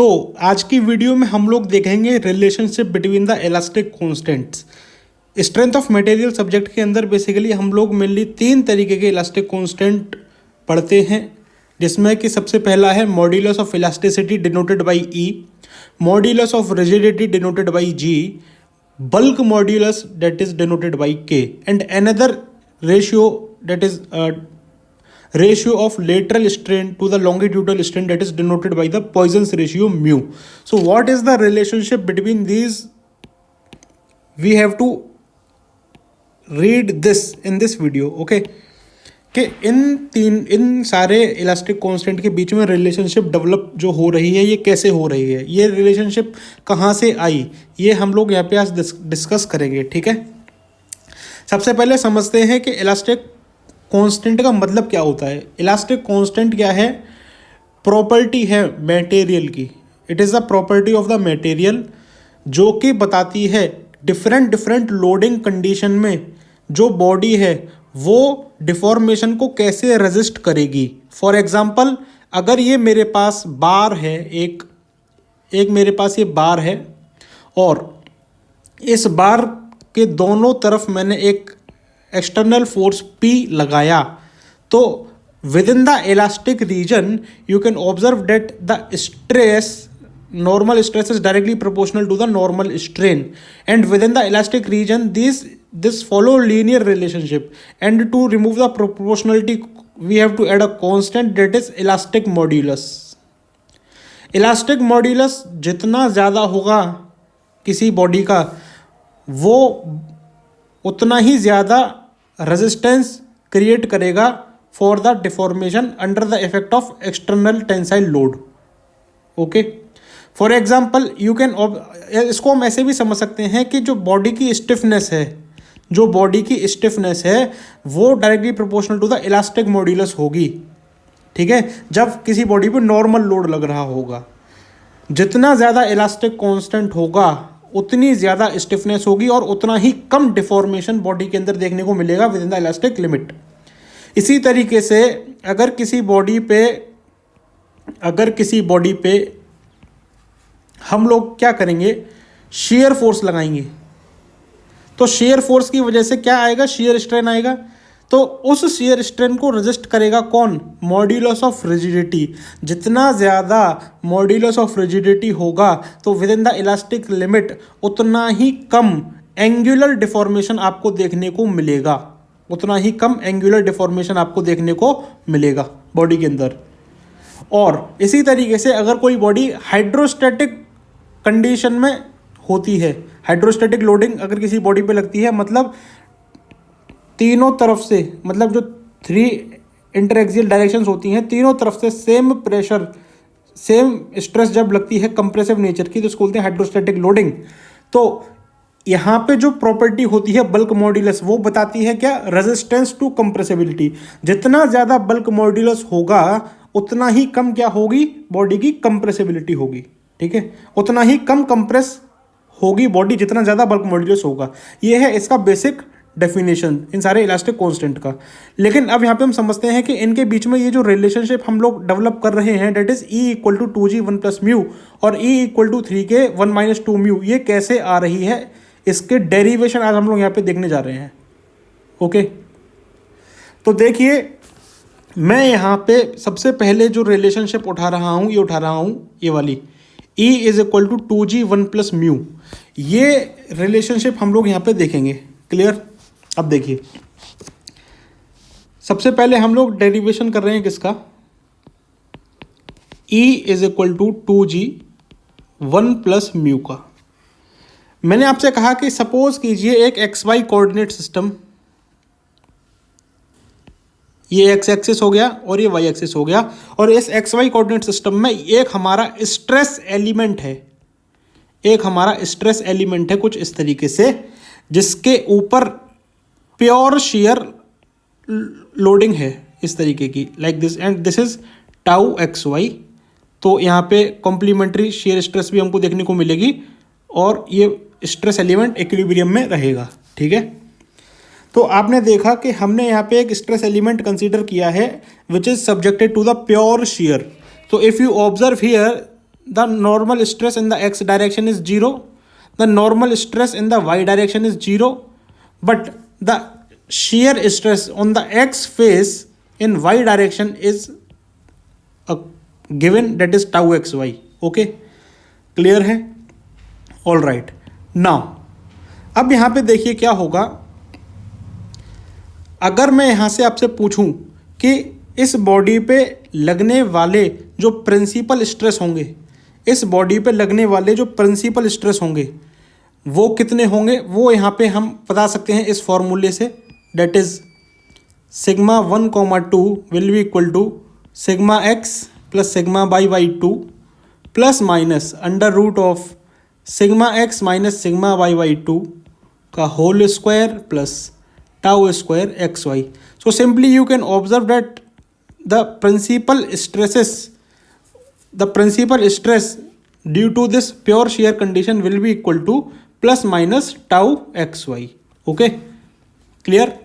तो आज की वीडियो में हम लोग देखेंगे relationship between the elastic constants. Strength of material subject के अंदर बेसिकली हम लोग मेनली 3 तरीके के इलास्टिक कांस्टेंट पढ़ते हैं, जिसमें कि सबसे पहला है modulus of elasticity denoted by E, modulus of rigidity denoted by G, bulk modulus that is denoted by K, and another ratio that is ratio of lateral strain to the longitudinal strain that is denoted by the Poisson's ratio mu. So what is the relationship between these? We have to read this in this video, okay? कि इन सारे elastic constant के बीच में relationship develop जो हो रही है ये कैसे हो रही है, ये रिलेशनशिप कहाँ से आई, ये हम लोग यहाँ पे आज डिस्कस करेंगे, ठीक है। सबसे पहले समझते हैं कि इलास्टिक कांस्टेंट का मतलब क्या होता है। इलास्टिक कांस्टेंट क्या है? प्रॉपर्टी है मटेरियल की। It is the property of the material जो कि बताती है डिफरेंट लोडिंग कंडीशन में जो बॉडी है वो डिफॉर्मेशन को कैसे रेजिस्ट करेगी। फॉर एग्जांपल, अगर ये मेरे पास बार है, एक मेरे पास ये बार है और इस बार के दोनों तरफ मैंने एक एक्सटर्नल फोर्स P लगाया, तो within the elastic region you can observe that the stress, normal stress is directly proportional to the normal strain, and within the elastic region this follow linear relationship, and to remove the proportionality we have to add a constant that is elastic modulus. Elastic modulus जितना ज़्यादा होगा किसी body का, वो उतना ही ज़्यादा resistance create करेगा for the deformation under the effect of external tensile load, okay. For example you can, इसको हम ऐसे भी समझ सकते हैं कि जो बॉडी की स्टिफनेस है वो directly proportional to the elastic modulus होगी, ठीक है। जब किसी बॉडी पे नॉर्मल लोड लग रहा होगा, जितना ज़्यादा इलास्टिक कांस्टेंट होगा उतनी ज़्यादा स्टिफनेस होगी और उतना ही कम डिफॉर्मेशन बॉडी के अंदर देखने को मिलेगा with in the elastic limit. इसी तरीके से अगर किसी बॉडी पे हम लोग क्या करेंगे, शेयर फोर्स लगाएंगे, तो शेयर फोर्स की वजह से क्या आएगा, शेयर स्ट्रेन आएगा। तो उस शेयर स्ट्रेन को रेजिस्ट करेगा कौन? Modulus of rigidity. जितना ज़्यादा मॉड्यूलस ऑफ रिजिडिटी होगा तो within the elastic limit उतना ही कम एंगुलर डिफॉर्मेशन आपको देखने को मिलेगा, बॉडी के अंदर। और इसी तरीके से अगर कोई बॉडी हाइड्रोस्टैटिक कंडीशन में होती है, हाइड्रोस्टैटिक लोडिंग अगर किसी बॉडी पे लगती है, मतलब तीनों तरफ से, मतलब जो 3 इंटरएक्सियल डायरेक्शंस होती हैं, तीनों तरफ से सेम प्रेशर, सेम स्ट्रेस जब लगती है कंप्रेसिव नेचर की, तो उसको बोलते हैं हाइड्रोस्टैटिक लोडिंग। तो यहाँ पे जो प्रॉपर्टी होती है बल्क मॉड्यूलस, वो बताती है क्या? Resistance to compressibility. जितना ज़्यादा बल्क मॉड्यूलस होगा उतना ही कम क्या होगी, बॉडी की कंप्रेसिबिलिटी होगी, ठीक है। उतना ही कम कंप्रेस होगी बॉडी जितना ज़्यादा बल्क मॉड्यूलस होगा। ये है इसका बेसिक डेफिनेशन इन सारे इलास्टिक कांस्टेंट का। लेकिन अब यहाँ पे हम समझते हैं कि इनके बीच में ये जो रिलेशनशिप हम लोग डेवलप कर रहे हैं, that is E = 2G 1 + mu और E = 3K 1 - 2 म्यू, ये कैसे आ रही है, इसके डेरिवेशन आज हम लोग यहाँ पे देखने जा रहे हैं, ओके। तो देखिए, मैं यहाँ पे सबसे पहले जो रिलेशनशिप उठा रहा हूँ ये वाली E = 2G 1 + म्यू। ये रिलेशनशिप हम लोग यहाँ पे देखेंगे, क्लियर। अब देखिए, सबसे पहले हम लोग डेरिवेशन कर रहे हैं किसका, E = 2G 1 + म्यू का। मैंने आपसे कहा कि सपोज कीजिए एक XY कोऑर्डिनेट सिस्टम, ये X एक्सिस हो गया और ये Y एक्सिस हो गया, और इस XY कोऑर्डिनेट सिस्टम में एक हमारा स्ट्रेस एलिमेंट है, कुछ इस तरीके से, जिसके ऊपर प्योर शेयर लोडिंग है इस तरीके की, like this, and this is tau XY। तो यहाँ पे कॉम्प्लीमेंट्री शेयर स्ट्रेस भी हमको देखने को मिलेगी और ये स्ट्रेस एलिमेंट इक्विलिब्रियम में रहेगा, ठीक है। तो आपने देखा कि हमने यहाँ पे एक स्ट्रेस एलिमेंट कंसीडर किया है which is subjected to the pure shear. तो if you observe here the normal stress in the x direction is 0, the normal stress in the y direction is 0, but the shear stress on the x face in y direction is a given, that is tau xy. Okay, clear है? All right. Now अब यहाँ पे देखिए क्या होगा. अगर मैं यहाँ से आपसे पूछूं कि इस बॉडी पे लगने वाले जो प्रिंसिपल स्ट्रेस होंगे, इस बॉडी पे लगने वाले जो प्रिंसिपल स्ट्रेस होंगे वो कितने होंगे, वो यहाँ पे हम बता सकते हैं इस फॉर्मूले से. That is sigma 1,2 will be equal to sigma x plus sigma by 2 plus minus under root of sigma x minus sigma by 2 का whole square plus tau square xy. So simply you can observe that the principal stress due to this pure shear condition will be equal to plus minus tau xy. Okay, clear?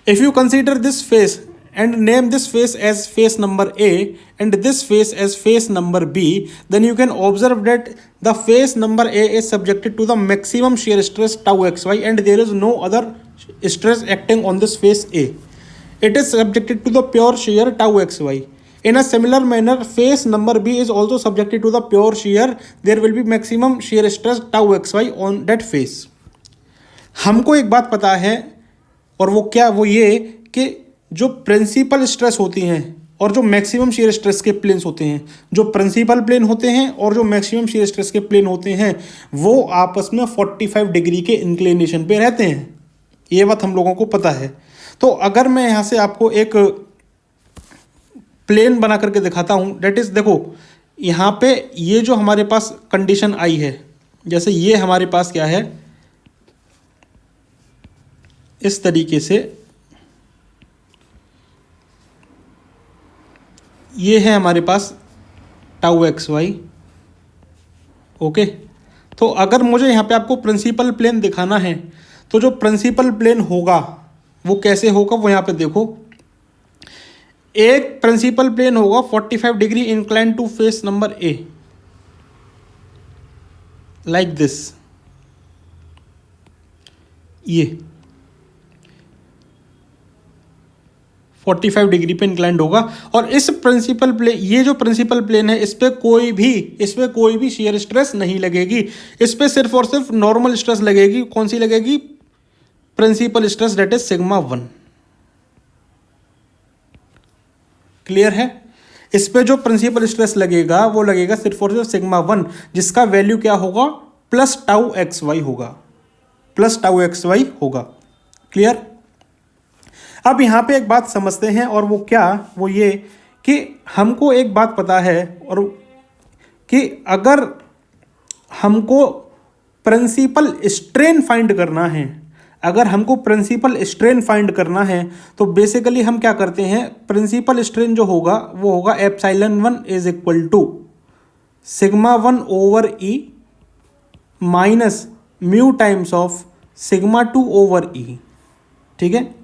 If you consider this face and name this face as face number A and this face as face number B, then you can observe that the face number A is subjected to the maximum shear stress tau xy and there is no other stress acting on this face A. It is subjected to the pure shear tau xy. In a similar manner, face number B is also subjected to the pure shear. There will be maximum shear stress tau xy on that face. हमको एक बात पता है और वो क्या, वो ये कि जो प्रिंसिपल स्ट्रेस होती हैं और जो मैक्सिमम shear स्ट्रेस के प्लेन्स होते हैं, जो प्रिंसिपल प्लेन होते हैं और जो मैक्सिमम shear स्ट्रेस के प्लेन होते हैं वो आपस में 45 डिग्री के इंक्लिनेशन पे रहते हैं. ये बात हम लोगों को पता है. तो अगर मैं यहाँ से आपको एक प्लेन बना करके दिखाता हूँ, डेट इज देखो यहाँ पे ये जो हमारे पास कंडीशन आई है, जैसे ये हमारे पास क्या है, इस तरीके से ये है हमारे पास टाउ एक्स वाई. ओके, तो अगर मुझे यहाँ पे आपको प्रिंसिपल प्लेन दिखाना है तो जो प्रिंसिपल प्लेन होगा वो कैसे होगा, वो यहाँ पे देखो. एक प्रिंसिपल प्लेन होगा 45 degree incline to face number A, like this. ये 45 डिग्री पे इंक्लाइंड होगा और इस प्रिंसिपल प्लेन, ये जो प्रिंसिपल प्लेन है इस पे कोई भी shear स्ट्रेस नहीं लगेगी. इस पे सिर्फ और सिर्फ नॉर्मल स्ट्रेस लगेगी. कौन सी लगेगी? Principal stress, that is sigma 1. Clear है? इस पे जो प्रिंसिपल स्ट्रेस लगेगा वो लगेगा सिर्फ और सिर्फ सिग्मा 1, जिसका वैल्यू क्या होगा? प्लस टाउ एक्स वाई होगा, प्लस टाउ एक्स वाई होगा. क्लियर? अब यहाँ पे एक बात समझते हैं और वो क्या, वो ये कि हमको एक बात पता है और कि अगर हमको प्रिंसिपल स्ट्रेन फाइंड करना है, अगर हमको प्रिंसिपल स्ट्रेन फाइंड करना है तो बेसिकली हम क्या करते हैं, प्रिंसिपल स्ट्रेन जो होगा वो होगा epsilon 1 is equal to sigma 1 over E minus mu times of sigma 2 over E. ठीक है?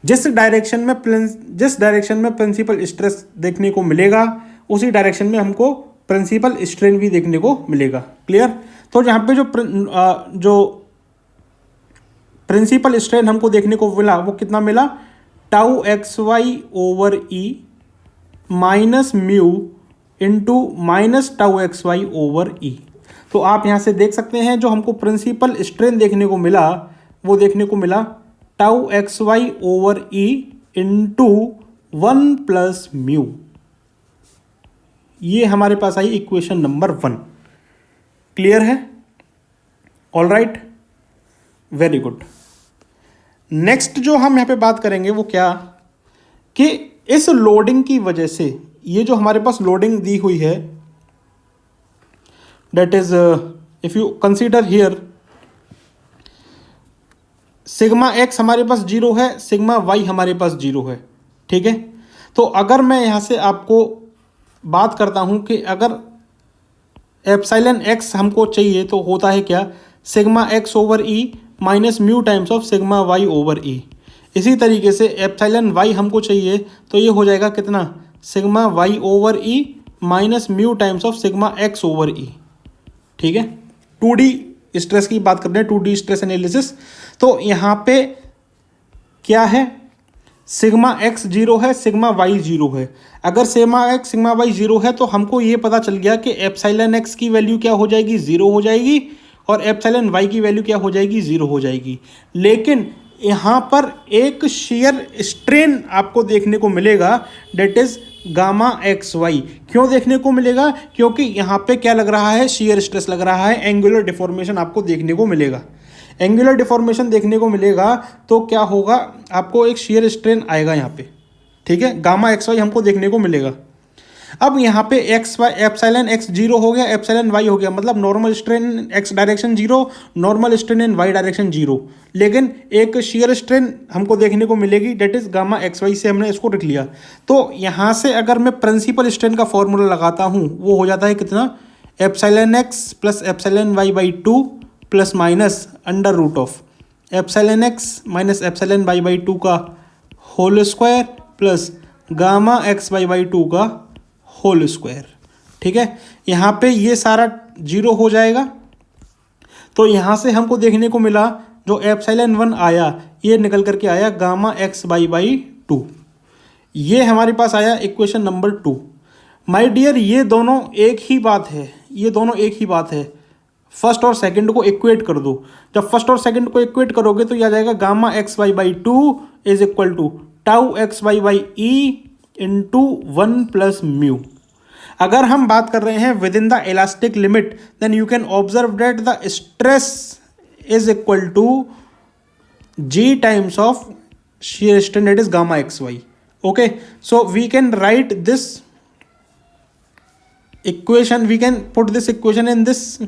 जिस डायरेक्शन में प्रिंसिपल स्ट्रेस देखने को मिलेगा उसी डायरेक्शन में हमको प्रिंसिपल स्ट्रेन भी देखने को मिलेगा. क्लियर? तो यहाँ पे जो प्रिंसिपल स्ट्रेन हमको देखने को मिला वो कितना मिला? Tau x y over E minus mu into minus tau x y over E. तो आप यहाँ से देख सकते हैं जो हमको प्रिंसिपल स्ट्रेन देखने को मिला वो देखने को मिला tau x y over E into 1 plus mu. ये हमारे पास आई इक्वेशन नंबर 1. क्लियर है? All right, very good. Next जो हम यहाँ पे बात करेंगे वो क्या कि इस लोडिंग की वजह से ये जो हमारे पास लोडिंग दी हुई है, that is if you consider here sigma x हमारे पास 0 है, सिग्मा वाई हमारे पास 0 है. ठीक है? तो अगर मैं यहाँ से आपको बात करता हूँ कि अगर एप्सिलॉन एक्स हमको चाहिए तो होता है क्या? Sigma x over E minus mu times of sigma y over E. इसी तरीके से एप्सिलॉन वाई हमको चाहिए तो ये हो जाएगा कितना? Sigma y over E minus mu times of sigma x over E. ठीक है, 2D स्ट्रेस की बात कर रहे हैं, 2D स्ट्रेस एनालिसिस। तो यहाँ पे क्या है, सिग्मा एक्स जीरो है, सिग्मा वाई जीरो है। अगर sigma x sigma y zero है तो हमको ये पता चल गया कि एप्सिलॉन एक्स की वैल्यू क्या हो जाएगी, जीरो हो जाएगी, और एप्सिलॉन वाई की वैल्यू क्या हो जाएगी, जीरो हो जाएगी। लेकिन यहाँ पर एक शेयर स्ट्रेन आपको देखने को मिलेगा, that is gamma x y. क्यों देखने को मिलेगा, क्योंकि यहाँ पे क्या लग रहा है, शेयर स्ट्रेस लग रहा है, एंगुलर डिफॉर्मेशन आपको देखने को मिलेगा। एंगुलर डिफॉर्मेशन देखने को मिलेगा तो क्या होगा, आपको एक शेयर स्ट्रेन आएगा यहाँ पे। ठीक है, गामा एक्स वाई हमको देखने को मिलेगा। अब यहाँ पे x y epsilon x zero हो गया, एप्सिलॉन वाई हो गया, मतलब normal strain x direction zero, normal strain in y direction zero. लेकिन एक शेयर स्ट्रेन हमको देखने को मिलेगी, that is gamma x y, से हमने इसको रख लिया। तो यहाँ से अगर मैं प्रिंसिपल स्ट्रेन का फॉर्मूला लगाता हूँ, वो हो जाता है कितना, epsilon x plus epsilon y by two plus minus under root of epsilon x minus epsilon y by two का whole square plus gamma x y by two का होल स्क्वायर। ठीक है, यहाँ पे ये सारा जीरो हो जाएगा। तो यहाँ से हमको देखने को मिला जो एप्सिलॉन वन आया, ये निकल करके आया gamma x y by two. ये हमारे पास आया इक्वेशन नंबर 2। माय डियर, ये दोनों एक ही बात है, ये दोनों एक ही बात है। फर्स्ट और सेकंड को इक्वेट कर दो। जब फर्स्ट और सेकंड को इक्वेट करोगे तो ये आ जाएगा gamma x y by two is equal to tau x y by E into 1 plus mu. अगर हम बात कर रहे हैं within the elastic limit, then you can observe that the stress is equal to G times of shear strain, that is gamma xy. Okay, so we can write this equation, we can put this equation in this,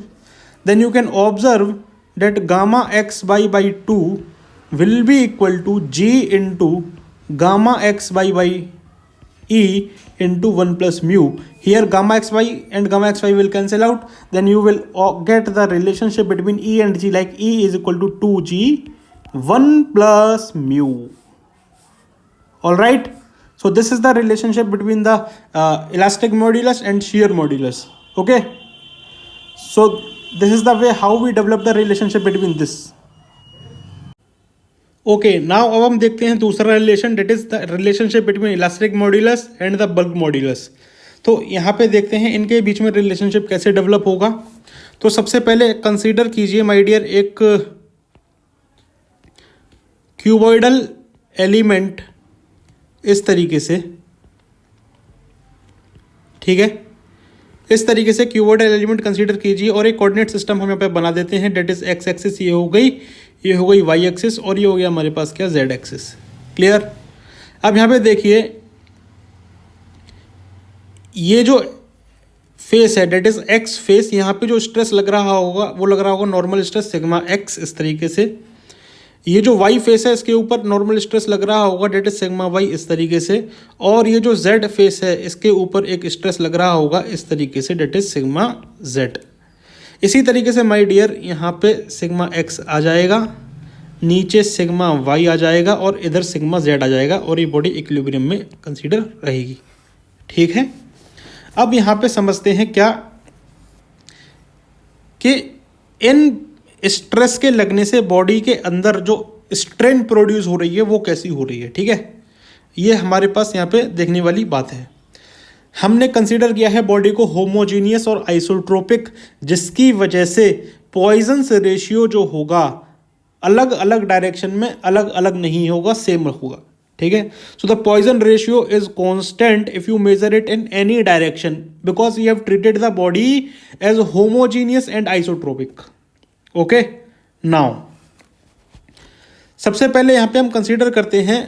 then you can observe that gamma xy by 2 will be equal to g into gamma xy by e into 1 plus mu. Here gamma xy and gamma xy will cancel out, then you will get the relationship between e and g, like e is equal to 2g 1 plus mu. All right, so this is the relationship between the elastic modulus and shear modulus. Okay, so this is the way how we develop the relationship between this. Okay, now अब हम देखते हैं दूसरा relation, that is the relationship between elastic modulus and the bulk modulus. तो यहाँ पे देखते हैं इनके बीच में रिलेशनशिप कैसे डेवलप होगा। तो सबसे पहले कंसीडर कीजिए माय डियर एक क्यूबॉइडल एलिमेंट इस तरीके से, ठीक है, इस तरीके से क्यूबॉइडल एलिमेंट कंसीडर कीजिए और एक कोऑर्डिनेट सिस्टम हम यहाँ पे बना देते हैं, डेट इज एक्स एक्सिस ये हो गई, ये हो गई वाई एक्सिस और ये हो गया हमारे पास क्या, जेड एक्सिस। क्लियर। अब यहाँ पे देखिए ये जो फेस है डेट इज एक्स फेस, यहाँ पे जो स्ट्रेस लग रहा होगा वो लग रहा होगा नॉर्मल स्ट्रेस सिग्मा एक्स इस तरीके से। ये जो वाई फेस है इसके ऊपर नॉर्मल स्ट्रेस लग रहा होगा डेट इज सिग्मा वाई इस तरीके से, और ये जो जेड फेस है इसके ऊपर एक स्ट्रेस लग रहा होगा इस तरीके से डेट इज सिग्मा जेड। इसी तरीके से माय डियर यहाँ पे सिग्मा एक्स आ जाएगा, नीचे सिग्मा वाई आ जाएगा और इधर सिग्मा जेड आ जाएगा और ये बॉडी इक्विलिब्रियम में कंसीडर रहेगी। ठीक है, अब यहाँ पे समझते हैं क्या कि इन स्ट्रेस के लगने से बॉडी के अंदर जो स्ट्रेन प्रोड्यूस हो रही है वो कैसी हो रही है। ठीक है, ये हमारे पास यहाँ पे देखने वाली बात है। हमने कंसीडर किया है बॉडी को होमोजीनियस और आइसोट्रोपिक, जिसकी वजह से पॉइजन्स रेशियो जो होगा अलग अलग डायरेक्शन में अलग अलग नहीं होगा, सेम होगा। ठीक है, so the Poisson ratio is constant if you measure it in any direction because you have treated the body as homogeneous and isotropic. Okay, now सबसे पहले यहां पे हम कंसीडर करते हैं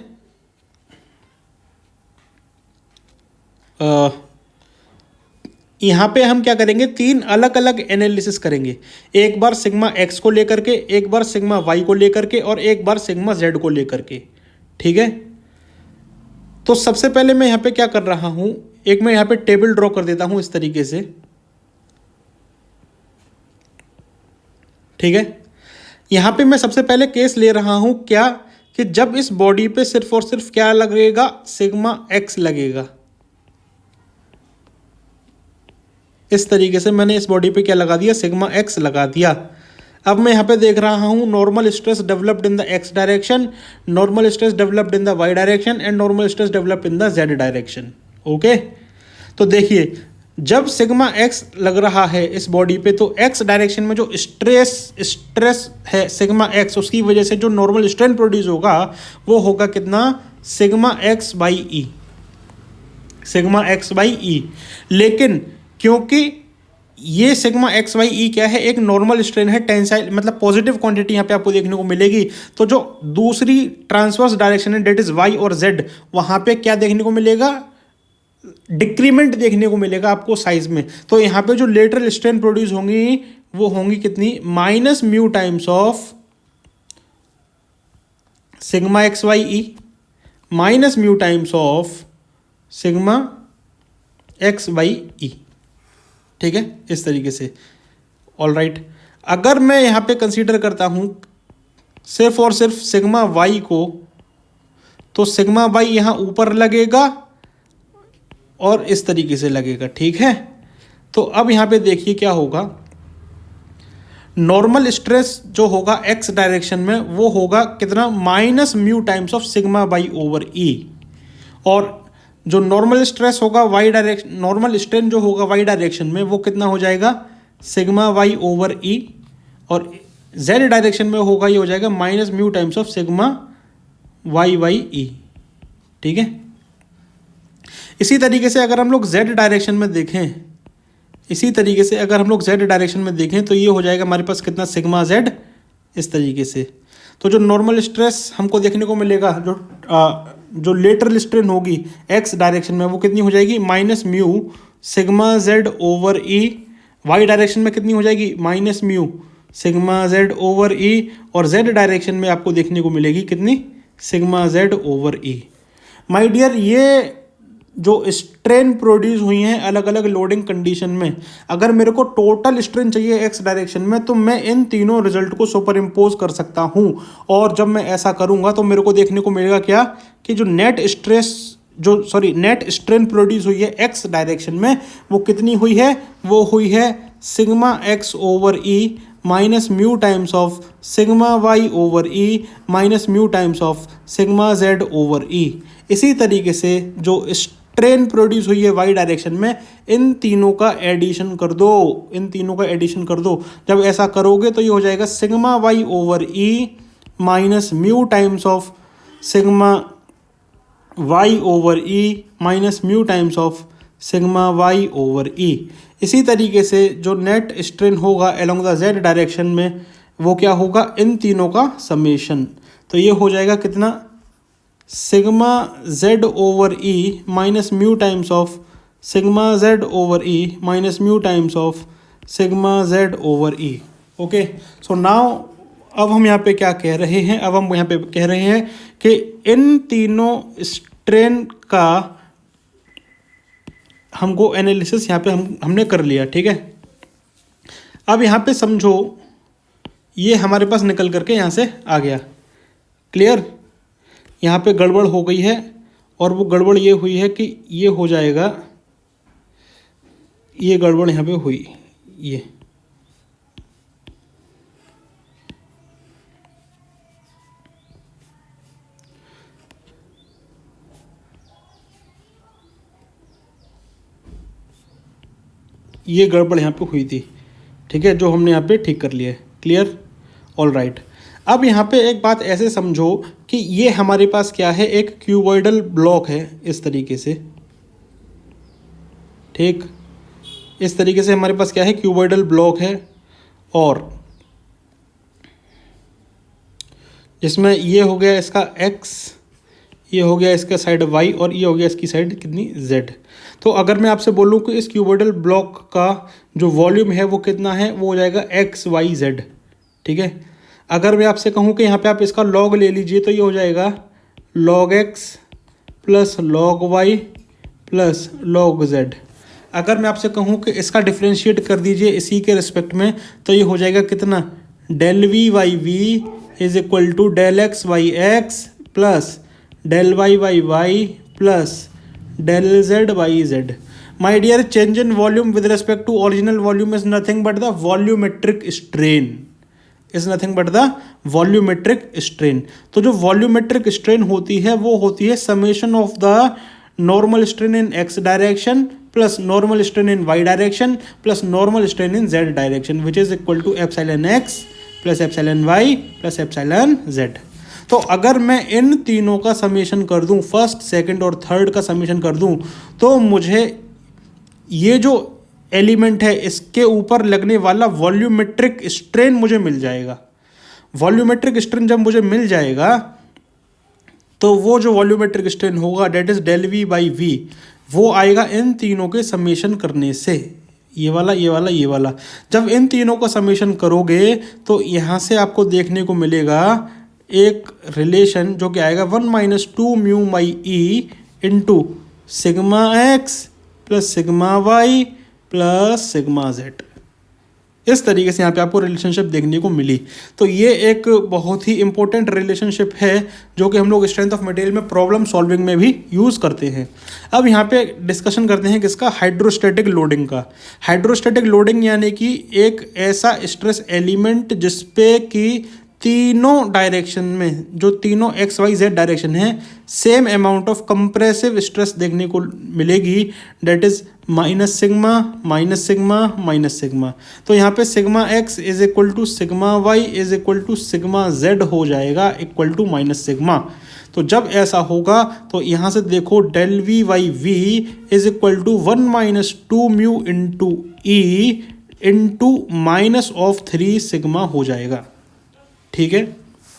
यहां पे हम क्या करेंगे, 3 अलग अलग एनालिसिस करेंगे। एक बार सिग्मा एक्स को लेकर के, एक बार सिग्मा वाई को लेकर के और एक बार सिग्मा जेड को लेकर के। ठीक है, तो सबसे पहले मैं यहां पे क्या कर रहा हूं, एक मैं यहां पे टेबल ड्रॉ कर देता हूं इस तरीके से। ठीक है, यहां पे मैं सबसे पहले केस ले रहा हूं क्या, कि जब इस बॉडी पे सिर्फ और सिर्फ क्या लगेगा, सिग्मा एक्स लगेगा। इस तरीके से मैंने इस बॉडी पे क्या लगा दिया, सिग्मा एक्स लगा दिया। अब मैं यहाँ पे देख रहा हूँ normal stress developed in the x direction, normal stress developed in the y direction and normal stress developed in the z direction. Okay, तो देखिए जब सिग्मा एक्स लग रहा है इस बॉडी पे तो एक्स डायरेक्शन में जो स्ट्रेस है सिग्मा एक्स, उसकी वजह से जो नॉर्मल स्ट्रेन प्रोड्यूस होगा वो होगा कितना, sigma x by E, sigma x by E. लेकिन क्योंकि ये सिग्मा एक्स बाई ई क्या है, एक नॉर्मल स्ट्रेन है, टेंसाइल मतलब पॉजिटिव क्वांटिटी यहाँ पे आपको देखने को मिलेगी। तो जो दूसरी ट्रांसवर्स डायरेक्शन है डेट इज वाई और जेड, वहाँ पे क्या देखने को मिलेगा, डिक्रीमेंट देखने को मिलेगा आपको साइज में। तो यहाँ पे जो लेटरल स्ट्रेन प्रोड्यूस होंगी वो होंगी कितनी, minus mu times of sigma x by E minus mu times of sigma x by E. ठीक है, इस तरीके से। ऑल राइट, अगर मैं यहाँ पे कंसीडर करता हूँ सिर्फ और सिर्फ सिग्मा वाई को, तो सिग्मा वाई यहाँ ऊपर लगेगा और इस तरीके से लगेगा। ठीक है, तो अब यहाँ पे देखिए क्या होगा, नॉर्मल स्ट्रेस जो होगा एक्स डायरेक्शन में वो होगा कितना, minus mu times of sigma y over E. और जो नॉर्मल स्ट्रेस होगा वाई डायरेक्शन, नॉर्मल स्ट्रेन जो होगा वाई डायरेक्शन में वो कितना हो जाएगा, सिग्मा वाई ओवर ई। और जेड डायरेक्शन में होगा ये हो जाएगा minus mu times of sigma y by E. ठीक है, इसी तरीके से अगर हम लोग जेड डायरेक्शन में देखें, इसी तरीके से अगर हम लोग जेड डायरेक्शन में देखें तो ये हो जाएगा हमारे पास कितना, सिग्मा जेड, इस तरीके से। तो जो नॉर्मल स्ट्रेस हमको देखने को मिलेगा, जो लेटरल स्ट्रेन होगी एक्स डायरेक्शन में वो कितनी हो जाएगी, minus mu sigma z over E. Y direction में कितनी हो जाएगी, minus mu sigma z over E. और जेड डायरेक्शन में आपको देखने को मिलेगी कितनी, sigma z over E. My dear, ये जो स्ट्रेन प्रोड्यूस हुई हैं अलग अलग लोडिंग कंडीशन में, अगर मेरे को टोटल स्ट्रेन चाहिए एक्स डायरेक्शन में तो मैं इन तीनों रिजल्ट को सुपर इम्पोज कर सकता हूं। और जब मैं ऐसा करूंगा तो मेरे को देखने को मिलेगा क्या, कि जो नेट स्ट्रेन प्रोड्यूस हुई है एक्स डायरेक्शन में वो कितनी हुई है, वो हुई है sigma x over E minus mu times of sigma y over E minus mu times of sigma z over E. इसी तरीके से जो स्ट्रेन प्रोड्यूस हुई है वाई डायरेक्शन में, इन तीनों का एडिशन कर दो, इन तीनों का एडिशन कर दो। जब ऐसा करोगे तो ये हो जाएगा sigma y over E minus mu times of sigma y over E minus mu times of sigma y over E. इसी तरीके से जो नेट स्ट्रेन होगा अलोंग द जेड डायरेक्शन में वो क्या होगा, इन तीनों का समेशन। तो ये हो जाएगा कितना, sigma z over E minus mu times of sigma z over E minus mu times of sigma z over E. Okay, so now अब हम यहाँ पे क्या कह रहे हैं, अब हम यहाँ पे कह रहे हैं कि इन तीनों स्ट्रेन का हमको एनालिसिस यहाँ पे हमने कर लिया। ठीक है, अब यहाँ पे समझो ये हमारे पास निकल करके यहाँ से आ गया। क्लियर, यहाँ पे गड़बड़ हो गई है और वो गड़बड़ ये हुई है कि ये हो जाएगा, ये गड़बड़ यहाँ पे हुई, ये गड़बड़ यहाँ पे हुई थी। ठीक है, जो हमने यहाँ पे ठीक कर लिया है। Clear, all right. अब यहाँ पे एक बात ऐसे समझो कि ये हमारे पास क्या है, एक क्यूबॉइडल ब्लॉक है इस तरीके से। ठीक, इस तरीके से हमारे पास क्या है, क्यूबॉइडल ब्लॉक है, और जिसमें ये हो गया इसका x, ये हो गया इसका साइड y और ये हो गया इसकी साइड कितनी z। तो अगर मैं आपसे बोलूँ कि इस क्यूबॉइडल ब्लॉक का जो वॉल्यूम है वो कितना है, वो हो जाएगा x y z। ठीक है, अगर मैं आपसे कहूँ कि यहाँ पे आप इसका लॉग ले लीजिए तो ये हो जाएगा log x plus log y plus log z। अगर मैं आपसे कहूँ कि इसका डिफ्रेंशिएट कर दीजिए इसी के रिस्पेक्ट में तो ये हो जाएगा कितना, del v y v is equal to del x y x plus del y y y plus del z y z. My dear, change in volume with respect to original volume is nothing but the volumetric strain, is nothing but the volumetric strain. तो जो volumetric strain होती है वो होती है summation of the normal strain in x direction plus normal strain in y direction plus normal strain in z direction, which is equal to epsilon x plus epsilon y plus epsilon z. तो अगर मैं इन तीनों का summation कर दूं, first second और third का समेशन कर दूं, तो मुझे ये जो एलिमेंट है इसके ऊपर लगने वाला वॉल्यूमेट्रिक स्ट्रेन मुझे मिल जाएगा। वॉल्यूमेट्रिक स्ट्रेन जब मुझे मिल जाएगा तो वो जो वॉल्यूमेट्रिक स्ट्रेन होगा that is del v by v, वो आएगा इन तीनों के समेशन करने से। ये वाला ये वाला ये वाला, जब इन तीनों का समेशन करोगे तो यहाँ से आपको देखने को मिलेगा एक रिलेशन जो कि आएगा 1 minus 2 mu by E into sigma x plus sigma y plus sigma z. इस तरीके से यहाँ पे आपको रिलेशनशिप देखने को मिली। तो ये एक बहुत ही इंपॉर्टेंट रिलेशनशिप है जो कि हम लोग स्ट्रेंथ ऑफ मटेरियल में प्रॉब्लम सॉल्विंग में भी यूज़ करते हैं। अब यहाँ पे डिस्कशन करते हैं किसका, हाइड्रोस्टैटिक लोडिंग का। हाइड्रोस्टैटिक लोडिंग यानी कि एक ऐसा स्ट्रेस एलिमेंट जिसपे कि तीनों डायरेक्शन में, जो तीनों एक्स वाई जेड डायरेक्शन है, same amount of compressive stress देखने को मिलेगी, that is minus sigma minus sigma minus sigma. तो यहाँ पे sigma x is equal to sigma y is equal to sigma z हो जाएगा इक्वल टू माइनस सिग्मा। तो जब ऐसा होगा तो यहाँ से देखो del v by v is equal to 1 minus 2 mu into E into minus of 3 sigma हो जाएगा। ठीक है,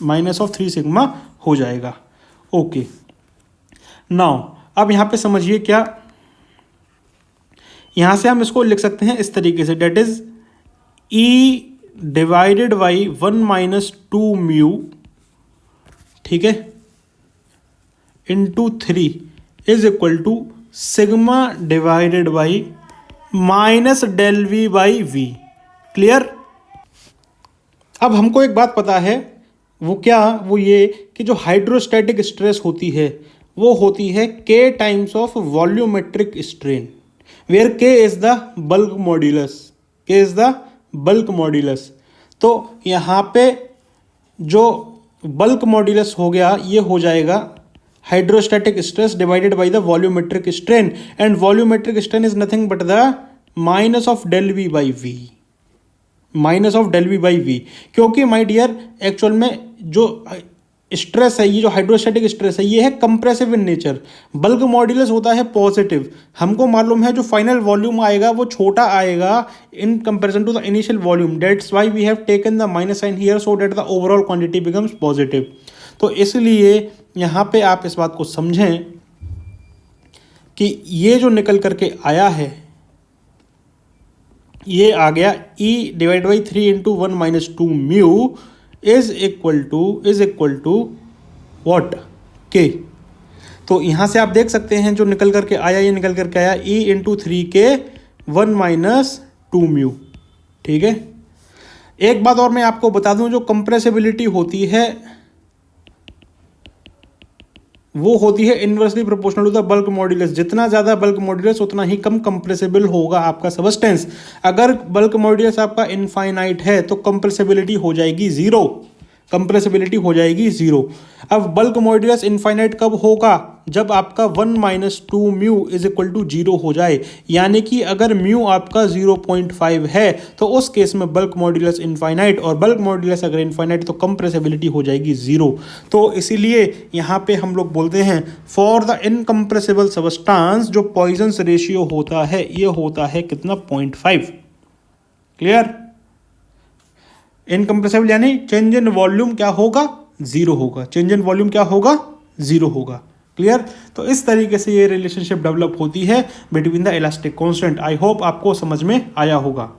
माइनस ऑफ 3 सिग्मा हो जाएगा। ओके, नाउ अब यहाँ पे समझिए क्या, यहाँ से हम इसको लिख सकते हैं इस तरीके से, that is E divided by 1 minus 2 mu, ठीक है, into 3 is equal to sigma divided by minus del v by v. Clear. अब हमको एक बात पता है, वो क्या, वो ये कि जो हाइड्रोस्टैटिक स्ट्रेस होती है वो होती है k times of volumetric strain, where k is the bulk modulus, k is the bulk modulus. तो यहाँ पे जो बल्क मॉड्यूलस हो गया ये हो जाएगा hydrostatic stress divided by the volumetric strain, and volumetric strain is nothing but the minus of del v by v, minus of del v by v. क्योंकि माय डियर एक्चुअल में जो stress है, ये जो हाइड्रोस्टैटिक स्ट्रेस है ये है compressive in nature, bulk modulus होता है पॉजिटिव। हमको मालूम है जो फाइनल वॉल्यूम आएगा वो छोटा आएगा in comparison to the initial volume, that's why we have taken the minus sign here so that the overall quantity becomes positive. तो इसलिए यहाँ पे आप इस बात को समझें कि ये जो निकल करके आया है ये आ गया E divide by 3 into 1 minus 2 mu is equal to what, K. तो यहाँ से आप देख सकते हैं जो निकल करके आया, ये निकल करके आया E इंटू 3 के 1 माइनस 2 म्यू। ठीक है, एक बात और मैं आपको बता दूं, जो कंप्रेसिबिलिटी होती है वो होती है inversely proportional to the bulk modulus. जितना ज़्यादा बल्क मॉड्यूलस उतना ही कम कंप्रेसिबल होगा आपका सबस्टेंस। अगर बल्क मॉड्यूलस आपका इनफाइनाइट है तो कंप्रेसिबिलिटी हो जाएगी ज़ीरो, कंप्रेसिबिलिटी हो जाएगी ज़ीरो। अब बल्क मॉड्यूलस इनफाइनाइट कब होगा, जब आपका 1 minus 2 mu is equal to 0 हो जाए, यानी कि अगर म्यू आपका 0.5 है तो उस केस में बल्क मॉड्यूलस इनफाइनाइट, और बल्क मॉड्यूलस अगर इनफाइनाइट तो कंप्रेसिबिलिटी हो जाएगी ज़ीरो। तो इसीलिए यहाँ पे हम लोग बोलते हैं फॉर द इनकम्प्रेसिबल सबस्टांस जो पॉइजन्स रेशियो होता है ये होता है कितना, 0.5। क्लियर। इनकम्प्रेसिबल यानी चेंज इन वॉल्यूम क्या होगा, ज़ीरो होगा, चेंज इन वॉल्यूम क्या होगा, ज़ीरो होगा। क्लियर। तो इस तरीके से ये रिलेशनशिप डेवलप होती है between the elastic constant. I hope आपको समझ में आया होगा।